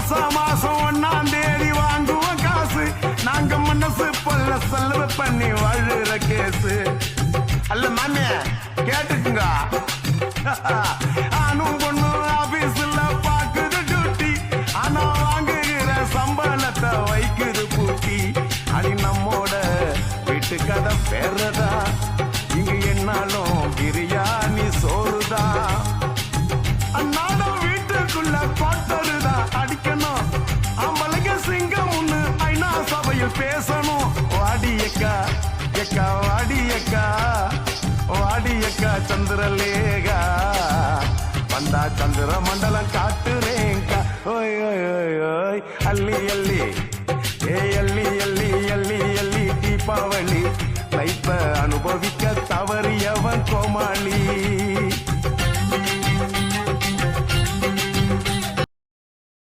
மாசம் 1ஆம் தேதி வாங்குவோம் காசு. நாங்க மனசு பொல்ல செலவு பண்ணி வாழுற கேசு. அல்ல மாமிய கேட்டுக்குங்க. ஆனும் பொண்ணு ஆபீஸ்ல பாக்குது டியூட்டி. ஆனா வாங்குகிற சம்பளத்தை வைக்குது பூட்டி. அடி நம்மோட வீட்டு கதை பேரதா. இங்க என்னாலும் பிரியாணி சோறுதா. அண்ணாடம் வீட்டுக்குள்ள பாட்டருதா அடிக்கணும். ஆம்பளைங்க சிங்கம் ஒண்ணு ஐநா சபையில் பேசணும். வாடியக்கா எக்கா வாடியக்கா வாடியக்கா சந்திரலேகா வந்தா சந்திர மண்டலம் காட்டுறேங்கா. ஓய் ஓய் ஓய் ஓய் அள்ளி அள்ளி ஏய்